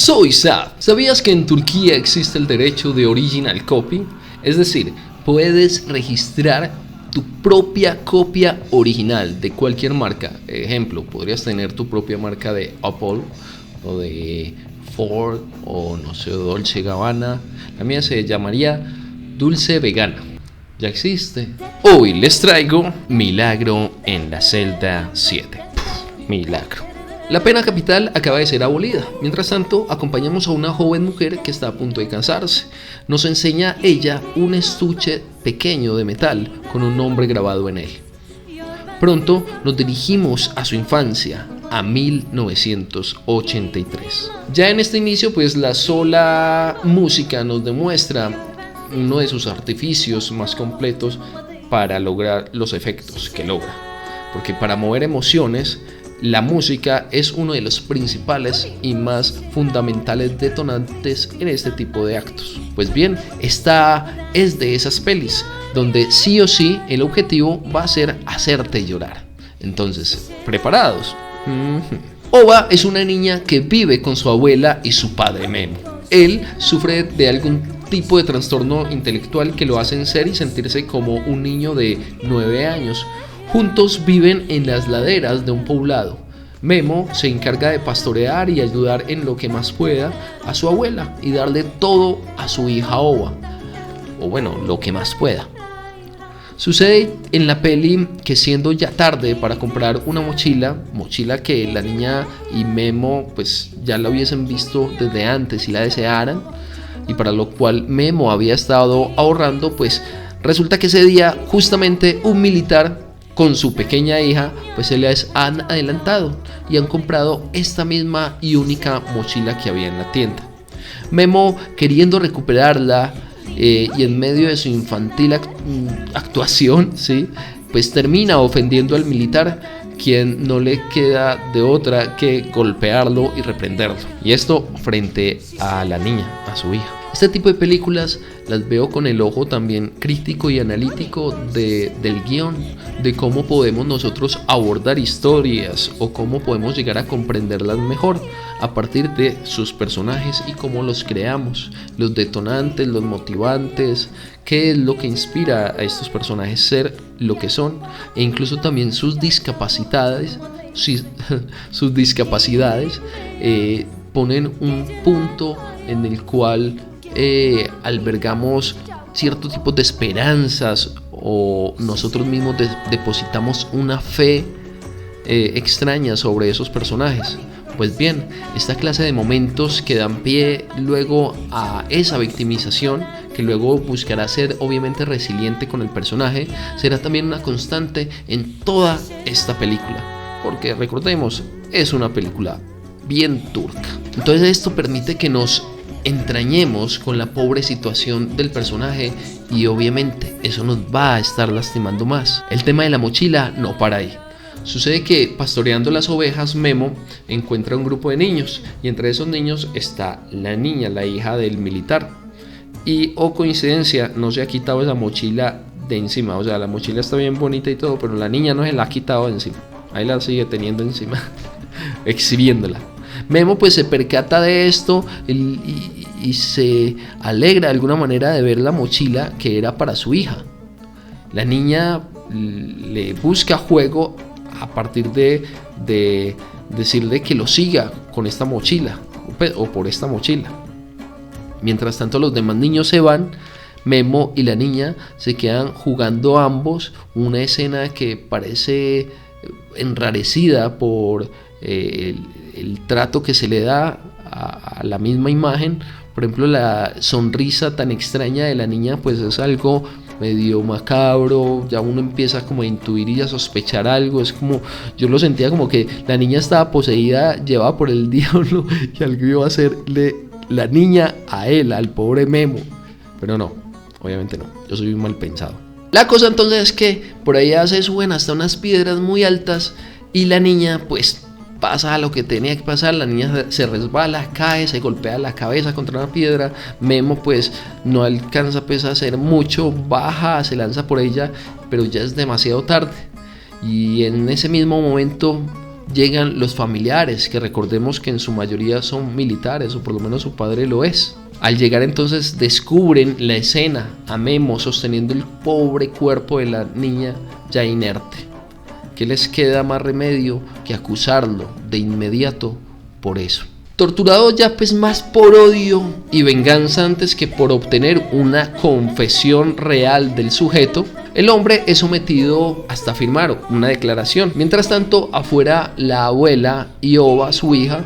Soy Sad. ¿Sabías que en Turquía existe el derecho de original copy? Es decir, puedes registrar tu propia copia original de cualquier marca. Ejemplo, podrías tener tu propia marca de Apple o de Ford o no sé, Dolce Gabbana. La mía se llamaría Dulce Vegana. Ya existe. Hoy les traigo Milagro en la celda 7. Milagro. La pena capital acaba de ser abolida. Mientras tanto, acompañamos a una joven mujer que está a punto de cansarse. Nos enseña ella un estuche pequeño de metal con un nombre grabado en él. Pronto nos dirigimos a su infancia, a 1983. Ya en este inicio, pues la sola música nos demuestra uno de sus artificios más completos para lograr los efectos que logra. Porque para mover emociones, la música es uno de los principales y más fundamentales detonantes en este tipo de actos. Pues bien, esta es de esas pelis donde sí o sí el objetivo va a ser hacerte llorar. Entonces, ¿preparados? Ova es una niña que vive con su abuela y su padre Memo. Él sufre de algún tipo de trastorno intelectual que lo hace ser y sentirse como un niño de 9 años. Juntos viven en las laderas de un poblado. Memo se encarga de pastorear y ayudar en lo que más pueda a su abuela y darle todo a su hija Ova, o bueno, lo que más pueda. Sucede en la peli que siendo ya tarde para comprar una mochila que la niña y Memo pues ya la hubiesen visto desde antes y la desearan, y para lo cual Memo había estado ahorrando, pues resulta que ese día justamente un militar con su pequeña hija pues se les han adelantado y han comprado esta misma y única mochila que había en la tienda. Memo, queriendo recuperarla y en medio de su infantil actuación, ¿sí?, pues termina ofendiendo al militar, quien no le queda de otra que golpearlo y reprenderlo, y esto frente a la niña, a su hija. Este tipo de películas las veo con el ojo también crítico y analítico del guión, de cómo podemos nosotros abordar historias o cómo podemos llegar a comprenderlas mejor a partir de sus personajes y cómo los creamos, los detonantes, los motivantes, qué es lo que inspira a estos personajes ser lo que son, e incluso también sus discapacidades, ponen un punto en el cual albergamos cierto tipo de esperanzas o nosotros mismos depositamos una fe extraña sobre esos personajes. Pues bien, esta clase de momentos que dan pie luego a esa victimización, que luego buscará ser obviamente resiliente con el personaje, será también una constante en toda esta película, porque recordemos, es una película bien turca. Entonces esto permite que nos entrañemos con la pobre situación del personaje y obviamente eso nos va a estar lastimando más. El tema de la mochila no para ahí. Sucede que pastoreando las ovejas, Memo encuentra un grupo de niños y entre esos niños está la niña, la hija del militar, y coincidencia, no se ha quitado esa mochila de encima. O sea, la mochila está bien bonita y todo, pero la niña no se la ha quitado de encima, ahí la sigue teniendo encima exhibiéndola. Memo pues se percata de esto y se alegra de alguna manera de ver la mochila que era para su hija. La niña le busca juego a partir de decirle que lo siga con esta mochila o por esta mochila. Mientras tanto los demás niños se van, Memo y la niña se quedan jugando ambos una escena que parece enrarecida por el trato que se le da a la misma imagen. Por ejemplo, la sonrisa tan extraña de la niña pues es algo medio macabro, ya uno empieza como a intuir y a sospechar algo. Es como, yo lo sentía como que la niña estaba poseída, llevada por el diablo, y algo iba a hacerle la niña a él, al pobre Memo. Pero no, obviamente no, yo soy un mal pensado. La cosa entonces es que por ahí se suben hasta unas piedras muy altas y la niña pues pasa lo que tenía que pasar. La niña se resbala, cae, se golpea la cabeza contra una piedra. Memo pues no alcanza pues a hacer mucho, baja, se lanza por ella, pero ya es demasiado tarde. Y en ese mismo momento llegan los familiares, que recordemos que en su mayoría son militares, o por lo menos su padre lo es. Al llegar entonces descubren la escena a Memo sosteniendo el pobre cuerpo de la niña ya inerte. ¿Qué les queda más remedio que acusarlo de inmediato por eso? Torturado ya pues más por odio y venganza antes que por obtener una confesión real del sujeto, el hombre es sometido hasta firmar una declaración. Mientras tanto, afuera la abuela y Ova, su hija,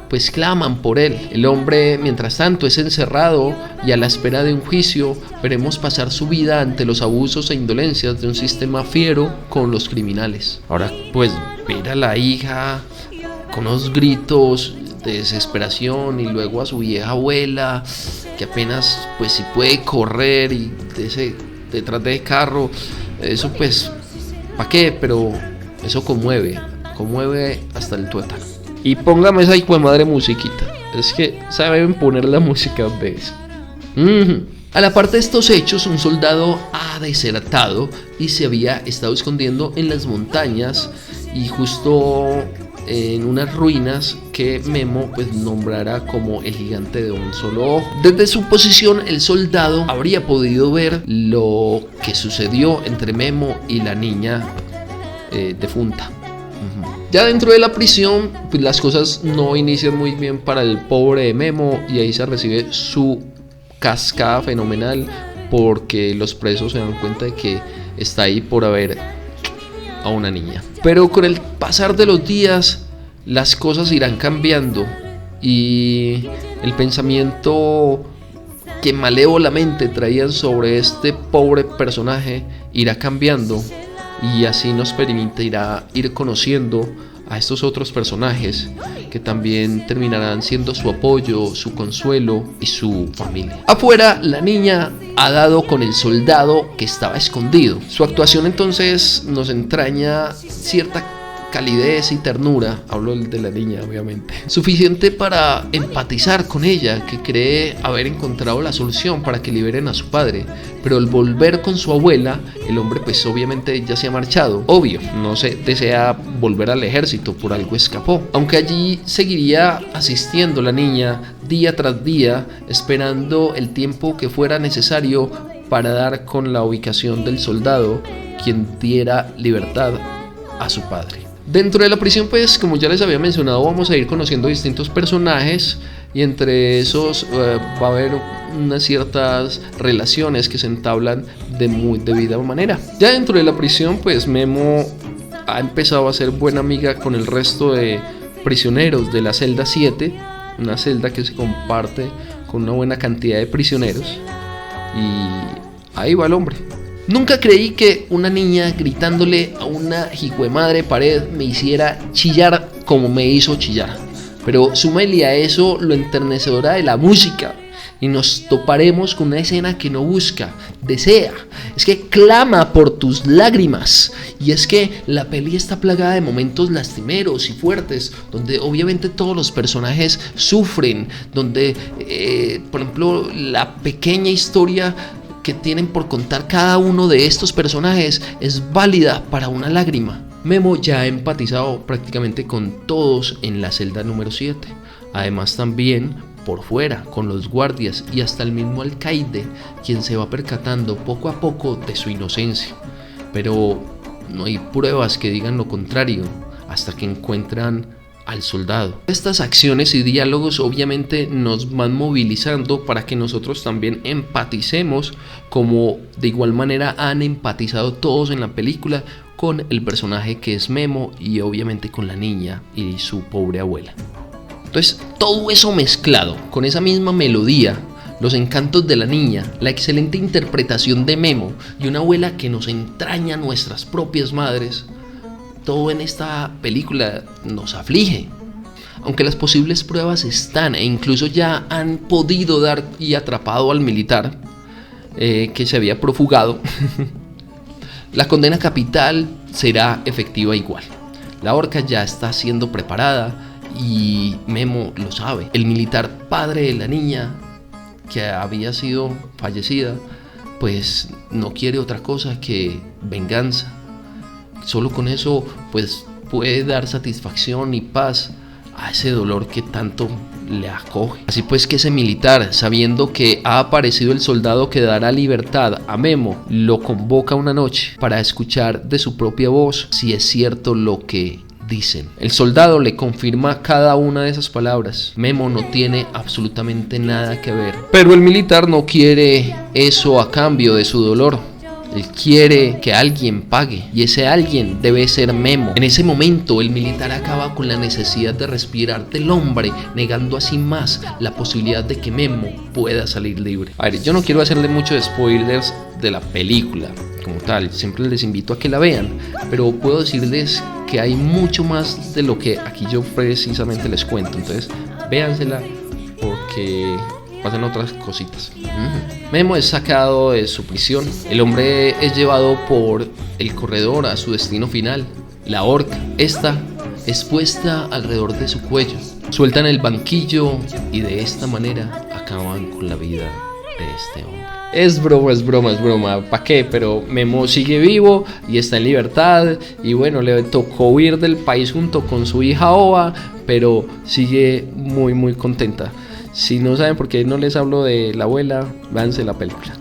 pues claman por él. El hombre, mientras tanto, es encerrado y a la espera de un juicio veremos pasar su vida ante los abusos e indolencias de un sistema fiero con los criminales. Ahora, pues, ver a la hija con unos gritos de desesperación y luego a su vieja abuela que apenas, pues, si puede correr y detrás del carro, eso pues, ¿para qué? Pero eso conmueve hasta el tuétano. Y póngame esa hijo de madre musiquita. Es que saben poner la música a veces. A la parte de estos hechos, un soldado ha desertado y se había estado escondiendo en las montañas y justo en unas ruinas que Memo pues nombrará como el gigante de un solo ojo. Desde su posición, el soldado habría podido ver lo que sucedió entre Memo y la niña defunta. Ya dentro de la prisión, pues las cosas no inician muy bien para el pobre Memo y ahí se recibe su cascada fenomenal porque los presos se dan cuenta de que está ahí por haber a una niña. Pero con el pasar de los días las cosas irán cambiando y el pensamiento que malévolamente traían sobre este pobre personaje irá cambiando. Y así nos permitirá ir conociendo a estos otros personajes que también terminarán siendo su apoyo, su consuelo y su familia. Afuera, la niña ha dado con el soldado que estaba escondido. Su actuación entonces nos entraña cierta calidez y ternura, hablo de la niña obviamente, suficiente para empatizar con ella, que cree haber encontrado la solución para que liberen a su padre. Pero al volver con su abuela, el hombre pues obviamente ya se ha marchado, obvio, no se desea volver al ejército, por algo escapó, aunque allí seguiría asistiendo la niña día tras día, esperando el tiempo que fuera necesario para dar con la ubicación del soldado quien diera libertad a su padre. Dentro de la prisión, pues, como ya les había mencionado, vamos a ir conociendo distintos personajes y entre esos va a haber unas ciertas relaciones que se entablan de muy debida manera. Ya dentro de la prisión, pues, Memo ha empezado a ser buena amiga con el resto de prisioneros de la celda 7, una celda que se comparte con una buena cantidad de prisioneros, y ahí va el hombre. Nunca creí que una niña gritándole a una hijuemadre pared me hiciera chillar como me hizo chillar. Pero súmale a eso lo enternecedora de la música y nos toparemos con una escena que no busca, desea. Es que clama por tus lágrimas. Y es que la peli está plagada de momentos lastimeros y fuertes, donde obviamente todos los personajes sufren, donde, por ejemplo, la pequeña historia que tienen por contar cada uno de estos personajes es válida para una lágrima. Memo ya ha empatizado prácticamente con todos en la celda número 7. Además también por fuera con los guardias y hasta el mismo alcaide, quien se va percatando poco a poco de su inocencia. Pero no hay pruebas que digan lo contrario hasta que encuentran al soldado. Estas acciones y diálogos obviamente nos van movilizando para que nosotros también empaticemos, como de igual manera han empatizado todos en la película con el personaje que es Memo y obviamente con la niña y su pobre abuela. Entonces todo eso mezclado con esa misma melodía, los encantos de la niña, la excelente interpretación de Memo y una abuela que nos entraña a nuestras propias madres, todo en esta película nos aflige. Aunque las posibles pruebas están e incluso ya han podido dar y atrapado al militar que se había profugado, la condena capital será efectiva igual. La horca ya está siendo preparada y Memo lo sabe. El militar padre de la niña que había sido fallecida pues no quiere otra cosa que venganza. Solo con eso pues puede dar satisfacción y paz a ese dolor que tanto le acoge. Así pues que ese militar, sabiendo que ha aparecido el soldado que dará libertad a Memo, lo convoca una noche para escuchar de su propia voz si es cierto lo que dicen. El soldado le confirma cada una de esas palabras. Memo no tiene absolutamente nada que ver. Pero el militar no quiere eso a cambio de su dolor. Él quiere que alguien pague, y ese alguien debe ser Memo. En ese momento el militar acaba con la necesidad de respirar del hombre, negando así más la posibilidad de que Memo pueda salir libre. A ver, yo no quiero hacerle muchos spoilers de la película como tal, siempre les invito a que la vean, pero puedo decirles que hay mucho más de lo que aquí yo precisamente les cuento. Entonces véansela porque pasan otras cositas. Memo es sacado de su prisión. El hombre es llevado por el corredor a su destino final, la horca. Esta es puesta alrededor de su cuello. Sueltan el banquillo y de esta manera acaban con la vida de este hombre. Es broma, ¿para qué? Pero Memo sigue vivo y está en libertad, y bueno, le tocó huir del país junto con su hija Ova, pero sigue muy contenta. Si no saben por qué no les hablo de la abuela, véanse la película.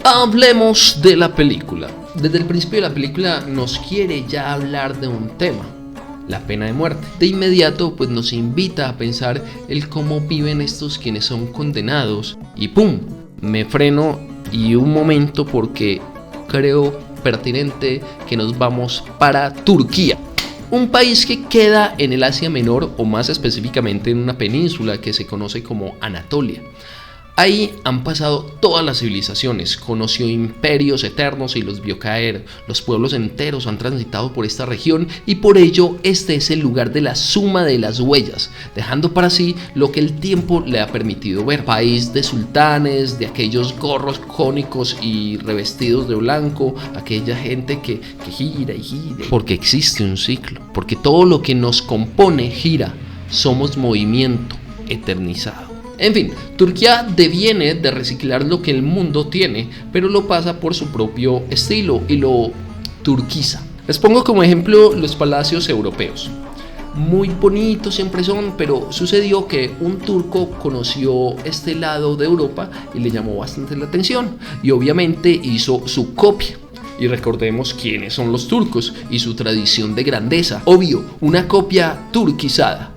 Hablemos de la película. Desde el principio de la película nos quiere ya hablar de un tema: la pena de muerte. De inmediato pues nos invita a pensar el cómo viven estos quienes son condenados, y ¡pum! Me freno y un momento porque creo pertinente que nos vamos para Turquía. Un país que queda en el Asia Menor, o más específicamente en una península que se conoce como Anatolia. Ahí han pasado todas las civilizaciones, conoció imperios eternos y los vio caer. Los pueblos enteros han transitado por esta región, y por ello este es el lugar de la suma de las huellas, dejando para sí lo que el tiempo le ha permitido ver. País de sultanes, de aquellos gorros cónicos y revestidos de blanco, aquella gente que gira y gira, porque existe un ciclo, porque todo lo que nos compone gira, somos movimiento eternizado. En fin, Turquía deviene de reciclar lo que el mundo tiene, pero lo pasa por su propio estilo y lo turquiza. Les pongo como ejemplo los palacios europeos. Muy bonitos siempre son, pero sucedió que un turco conoció este lado de Europa y le llamó bastante la atención, y obviamente hizo su copia. Y recordemos quiénes son los turcos y su tradición de grandeza. Obvio, una copia turquizada: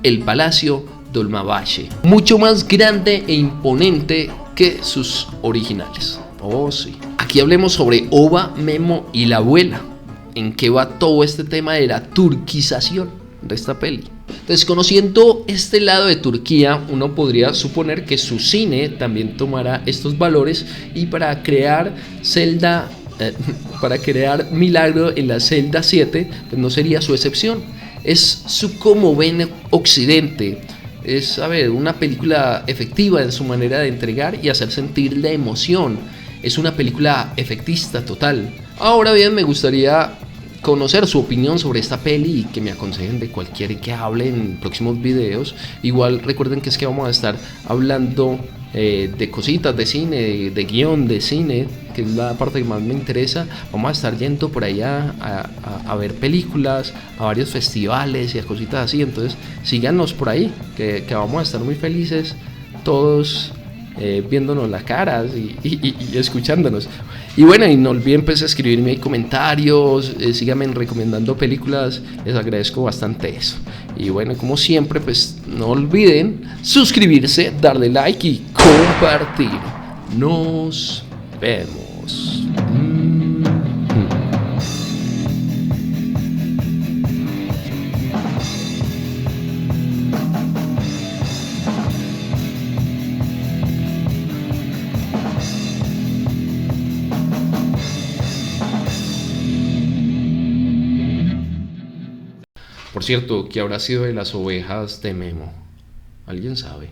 el palacio Dolmabahce, mucho más grande e imponente que sus originales. Oh sí. Aquí hablemos sobre Ova, Memo y la abuela. ¿En qué va todo este tema de la turquización de esta peli? Entonces, conociendo este lado de Turquía, uno podría suponer que su cine también tomará estos valores, y para crear Milagro en la celda 7, pues no sería su excepción. Es su Como ven Occidente. Es, una película efectiva en su manera de entregar y hacer sentir la emoción. Es una película efectista total. Ahora bien, me gustaría conocer su opinión sobre esta peli y que me aconsejen de cualquier que hable en próximos videos. Igual recuerden que es que vamos a estar hablando de cositas de cine, de guión de cine, que es la parte que más me interesa. Vamos a estar yendo por allá a ver películas, a varios festivales y a cositas así. Entonces síganos por ahí, que vamos a estar muy felices todos, viéndonos las caras y escuchándonos. Y bueno, y no olviden pues escribirme ahí comentarios, síganme recomendando películas, les agradezco bastante eso. Y bueno, como siempre, pues no olviden suscribirse, darle like y compartir. Nos vemos. Por cierto, ¿qué habrá sido de las ovejas de Memo? ¿Alguien sabe?